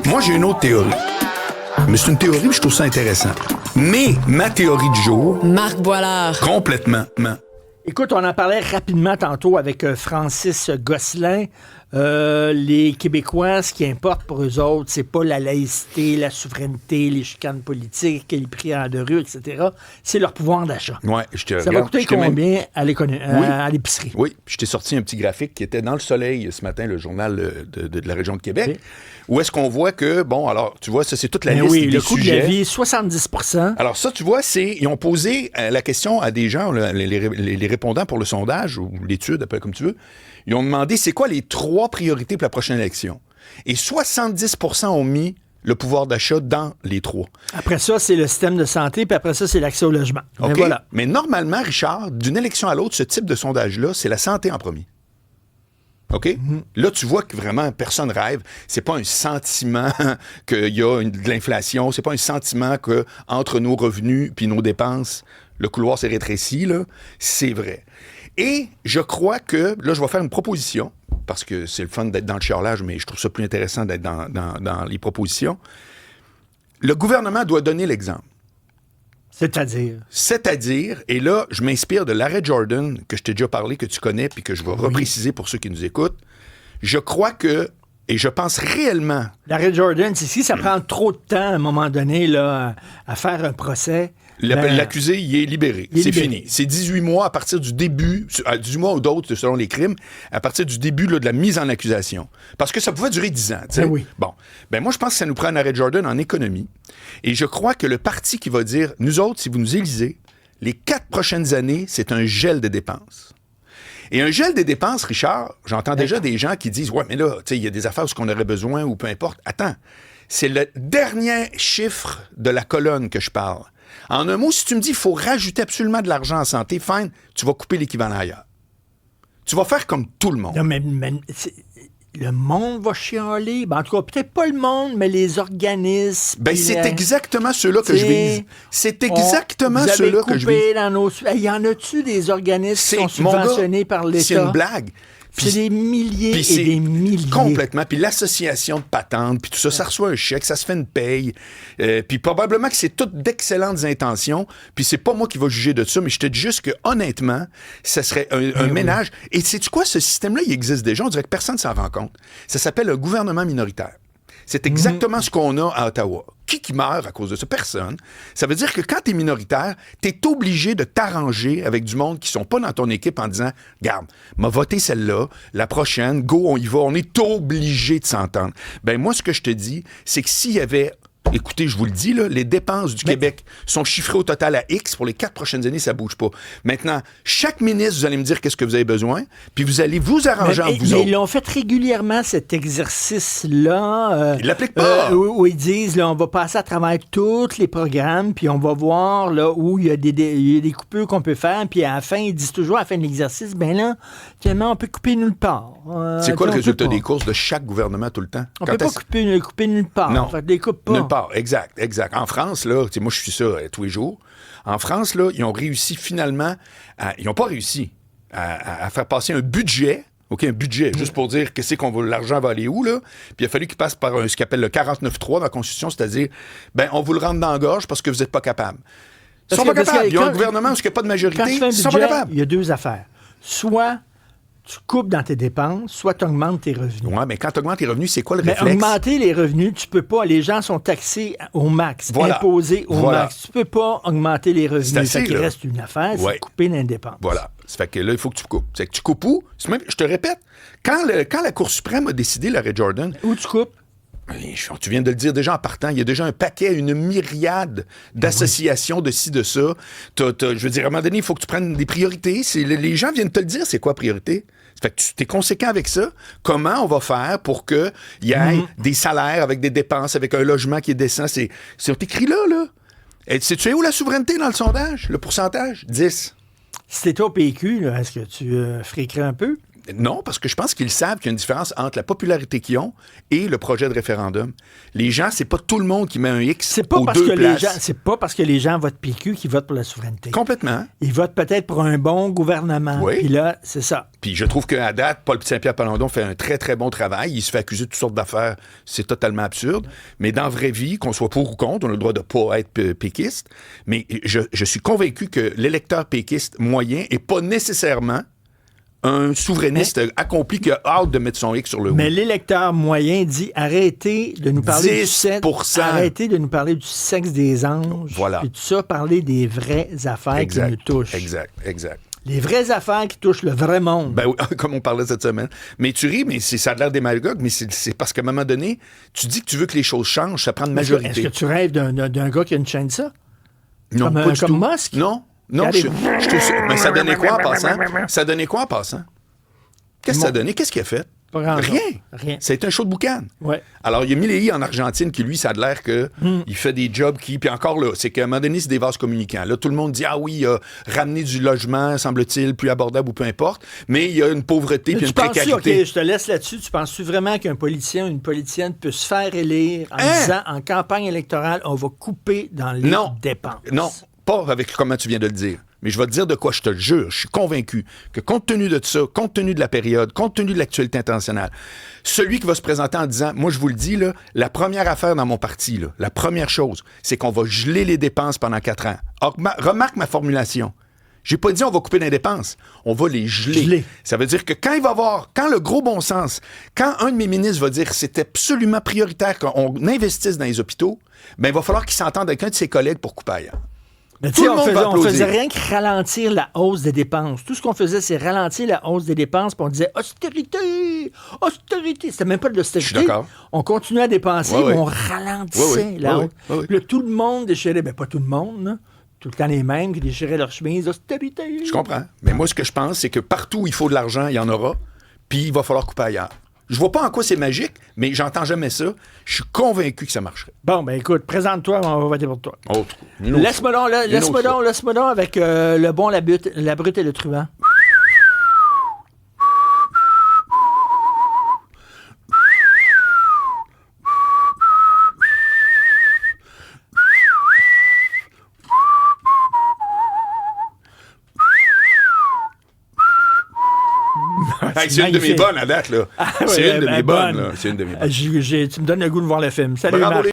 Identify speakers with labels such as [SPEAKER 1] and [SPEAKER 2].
[SPEAKER 1] Moi, j'ai une autre théorie. Mais c'est une théorie, puis je trouve ça intéressant. Mais ma théorie du jour...
[SPEAKER 2] Marc Boilard.
[SPEAKER 1] Complètement.
[SPEAKER 3] Écoute, on en parlait rapidement tantôt avec Francis Gosselin. Les Québécois, ce qui importe pour eux autres, c'est pas la laïcité, la souveraineté, les chicanes politiques, les prix de rue, etc. C'est leur pouvoir d'achat.
[SPEAKER 1] Ouais,
[SPEAKER 3] Ça va coûter combien à l'épicerie?
[SPEAKER 1] Oui, je t'ai sorti un petit graphique qui était dans Le Soleil ce matin, le journal de la région de Québec, oui. Où est-ce qu'on voit que, bon, alors, tu vois, ça, c'est toute la liste des
[SPEAKER 3] le coût
[SPEAKER 1] sujets.
[SPEAKER 3] de la vie, 70%.
[SPEAKER 1] Alors ça, tu vois, ils ont posé la question à des gens, les répondants pour le sondage, ou l'étude, appelle comme tu veux. Ils ont demandé, c'est quoi les 3 priorités pour la prochaine élection? Et 70% ont mis le pouvoir d'achat dans les 3.
[SPEAKER 3] Après ça, c'est le système de santé, puis après ça, c'est l'accès au logement.
[SPEAKER 1] Okay.
[SPEAKER 3] Mais voilà.
[SPEAKER 1] Mais normalement, Richard, d'une élection à l'autre, ce type de sondage-là, c'est la santé en premier. OK? Mm-hmm. Là, tu vois que vraiment, personne rêve. C'est pas un sentiment qu'il y a de l'inflation. C'est pas un sentiment que entre nos revenus puis nos dépenses, le couloir s'est rétréci, là. C'est vrai. Et je crois que, là, je vais faire une proposition, parce que c'est le fun d'être dans le chialage, mais je trouve ça plus intéressant d'être dans les propositions. Le gouvernement doit donner l'exemple. C'est-à-dire, et là, je m'inspire de l'arrêt Jordan, que je t'ai déjà parlé, que tu connais, puis que je vais repréciser pour ceux qui nous écoutent. Je crois que, et je pense réellement...
[SPEAKER 3] L'arrêt Jordan, c'est si ça prend trop de temps, à un moment donné, là, à faire un procès...
[SPEAKER 1] L'accusé, il est libéré. C'est fini. C'est 18 mois à partir du début, 18 mois ou d'autres selon les crimes, à partir du début là, de la mise en accusation. Parce que ça pouvait durer 10 ans.
[SPEAKER 3] Ben oui.
[SPEAKER 1] Bon. Ben moi, je pense que ça nous prend un arrêt Jordan en économie. Et je crois que le parti qui va dire, nous autres, si vous nous élisez, les 4 prochaines années, c'est un gel des dépenses. Et un gel des dépenses, Richard, j'entends déjà des gens qui disent, ouais, mais là, tu sais, il y a des affaires où on aurait besoin ou peu importe. Attends. C'est le dernier chiffre de la colonne que je parle. En un mot, si tu me dis qu'il faut rajouter absolument de l'argent en santé, fine, tu vas couper l'équivalent ailleurs. Tu vas faire comme tout le monde.
[SPEAKER 3] Non, mais le monde va chialer. Ben, en tout cas, peut-être pas le monde, mais les organismes.
[SPEAKER 1] Ben, c'est exactement ceux-là que je vise. C'est exactement ceux-là que je vise.
[SPEAKER 3] Dans nos... Il y en a-tu des organismes qui sont subventionnés par l'État?
[SPEAKER 1] C'est une blague.
[SPEAKER 3] C'est des milliers et des milliers.
[SPEAKER 1] Complètement. Puis l'association de patentes, puis tout ça, ça reçoit un chèque, ça se fait une paye. Puis probablement que c'est toutes d'excellentes intentions. Puis c'est pas moi qui vais juger de ça, mais je te dis juste que honnêtement, ça serait un ménage. Et sais-tu quoi? Ce système-là, il existe déjà. On dirait que personne ne s'en rend compte. Ça s'appelle un gouvernement minoritaire. C'est exactement ce qu'on a à Ottawa. Qui meurt à cause de ça? Personne. Ça veut dire que quand tu es minoritaire, tu es obligé de t'arranger avec du monde qui sont pas dans ton équipe en disant « Garde, m'a voté celle-là, la prochaine, go, on y va. » On est obligé de s'entendre. Ben moi, ce que je te dis, c'est que s'il y avait... Écoutez, je vous le dis, là, les dépenses du Québec sont chiffrées au total à X. Pour les 4 prochaines années, ça bouge pas. Maintenant, chaque ministre, vous allez me dire qu'est-ce que vous avez besoin, puis vous allez vous arranger entre vous autres.
[SPEAKER 3] Ils l'ont fait régulièrement, cet exercice-là.
[SPEAKER 1] Ils l'appliquent pas.
[SPEAKER 3] Où ils disent, là, on va passer à travers tous les programmes, puis on va voir là, où il y a des coupures qu'on peut faire, puis à la fin, ils disent toujours, à la fin de l'exercice, ben là, finalement, on peut couper nulle part.
[SPEAKER 1] C'est quoi le résultat des courses de chaque gouvernement tout le temps?
[SPEAKER 3] On peut pas couper nulle part.
[SPEAKER 1] Non,
[SPEAKER 3] on les coupe pas.
[SPEAKER 1] Nulle part. Exact. En France, là, moi, je suis ça tous les jours. En France, là, ils ont réussi finalement ils n'ont pas réussi à faire passer un budget, OK, un budget, juste pour dire l'argent va aller où, là. Puis il a fallu qu'ils passent par ce qu'ils appellent le 49.3 dans la Constitution, c'est-à-dire, ben, on vous le rentre dans la gorge parce que vous n'êtes pas capable. Ils sont pas capables. Ils ont un gouvernement où il n'y a pas de majorité. Ils sont pas capables.
[SPEAKER 3] Il y a 2 affaires. Soit tu coupes dans tes dépenses, soit tu augmentes tes revenus.
[SPEAKER 1] Oui, mais quand tu augmentes tes revenus, c'est quoi le réflexe?
[SPEAKER 3] Augmenter les revenus, tu peux pas. Les gens sont taxés au max, imposés au max. Tu peux pas augmenter les revenus. Il reste une affaire, c'est couper les dépenses.
[SPEAKER 1] Voilà. Ça fait que là, il faut que tu coupes. C'est que tu coupes où? Je te répète, quand la Cour suprême a décidé l'arrêt Jordan...
[SPEAKER 3] Où tu coupes?
[SPEAKER 1] Tu viens de le dire déjà en partant, il y a déjà un paquet, une myriade d'associations de ci, de ça. Je veux dire, à un moment donné, il faut que tu prennes des priorités. Les gens viennent te le dire, c'est quoi priorité? Fait que tu es conséquent avec ça. Comment on va faire pour qu'il y ait des salaires avec des dépenses, avec un logement qui est décent? C'est écrit là. Et sais-tu où la souveraineté dans le sondage? Le pourcentage? 10.
[SPEAKER 3] Si t'étais au PQ, là, est-ce que tu friquerais un peu?
[SPEAKER 1] Non, parce que je pense qu'ils savent qu'il y a une différence entre la popularité qu'ils ont et le projet de référendum. Les gens, c'est pas tout le monde qui met un X aux deux places.
[SPEAKER 3] C'est pas parce que les gens votent PQ qu'ils votent pour la souveraineté.
[SPEAKER 1] Complètement.
[SPEAKER 3] Ils votent peut-être pour un bon gouvernement.
[SPEAKER 1] Oui.
[SPEAKER 3] Puis là, c'est ça.
[SPEAKER 1] Puis je trouve qu'à date, Paul Saint-Pierre Plamondon fait un très, très bon travail. Il se fait accuser de toutes sortes d'affaires. C'est totalement absurde. Mais dans la vraie vie, qu'on soit pour ou contre, on a le droit de pas être péquiste. Mais je suis convaincu que l'électeur péquiste moyen est pas nécessairement un souverainiste accompli qui a hâte de mettre son X sur le haut.
[SPEAKER 3] Mais l'électeur moyen dit arrêtez de nous parler
[SPEAKER 1] 10%.
[SPEAKER 3] Arrêtez de nous parler du sexe des anges.
[SPEAKER 1] Voilà.
[SPEAKER 3] Puis tout ça, parler des vraies affaires qui nous touchent.
[SPEAKER 1] Exact.
[SPEAKER 3] Les vraies affaires qui touchent le vrai monde.
[SPEAKER 1] Ben oui, comme on parlait cette semaine. Mais tu ris, mais ça a l'air démagogue, mais c'est parce qu'à un moment donné, tu dis que tu veux que les choses changent, ça prend une majorité.
[SPEAKER 3] Est-ce que tu rêves d'un gars qui a une chaîne de ça?
[SPEAKER 1] Non, pas du tout.
[SPEAKER 3] Comme Musk?
[SPEAKER 1] Non, mais ça donnait quoi en passant? Ça donnait quoi en passant? Qu'est-ce que ça donnait? Qu'est-ce qu'il a fait? Rien. Ça a été un show de boucan.
[SPEAKER 3] Ouais.
[SPEAKER 1] Alors, il y a Milley en Argentine qui, lui, ça a l'air qu'il fait des jobs qui... Puis encore là, c'est qu'à un moment donné, c'est des vases communicants. Là, tout le monde dit, ah oui, il a ramené du logement, semble-t-il, plus abordable ou peu importe, mais il y a une pauvreté puis une précarité.
[SPEAKER 3] OK, je te laisse là-dessus. Tu penses-tu vraiment qu'un politicien ou une politicienne peut se faire élire en disant, en campagne électorale, on va couper dans les dépenses?
[SPEAKER 1] Non, pas avec comment tu viens de le dire. Mais je vais te dire de quoi je te le jure. Je suis convaincu que compte tenu de ça, compte tenu de la période, compte tenu de l'actualité internationale, celui qui va se présenter en disant, moi je vous le dis, là, la première affaire dans mon parti, là, la première chose, c'est qu'on va geler les dépenses pendant 4 ans. Or, remarque ma formulation. J'ai pas dit on va couper les dépenses, on va les geler. Ça veut dire que quand le gros bon sens, quand un de mes ministres va dire c'est absolument prioritaire qu'on investisse dans les hôpitaux, ben il va falloir qu'il s'entende avec un de ses collègues pour couper ailleurs.
[SPEAKER 3] Mais tu sais, on faisait rien que ralentir la hausse des dépenses. Tout ce qu'on faisait, c'est ralentir la hausse des dépenses, puis on disait austérité, austérité. C'était même pas de l'austérité.
[SPEAKER 1] Je suis d'accord.
[SPEAKER 3] On continuait à dépenser, mais on ralentissait la hausse. Puis là, tout le monde déchirait, pas tout le monde, là. Tout le temps les mêmes qui déchiraient leur chemise, austérité.
[SPEAKER 1] Je comprends. Mais moi, ce que je pense, c'est que partout où il faut de l'argent, il y en aura, puis il va falloir couper ailleurs. Je vois pas en quoi c'est magique, mais j'entends jamais ça. Je suis convaincu que ça marcherait.
[SPEAKER 3] Bon, ben écoute, présente-toi, on va voter pour toi.
[SPEAKER 1] Autre.
[SPEAKER 3] Laisse-moi donc avec le bon, la brute et le truand.
[SPEAKER 1] C'est une de mes bonnes à date, là. C'est une de mes bonnes, là. C'est une de mes bonnes.
[SPEAKER 3] Tu me donnes le goût de voir le film. Salut, Marc.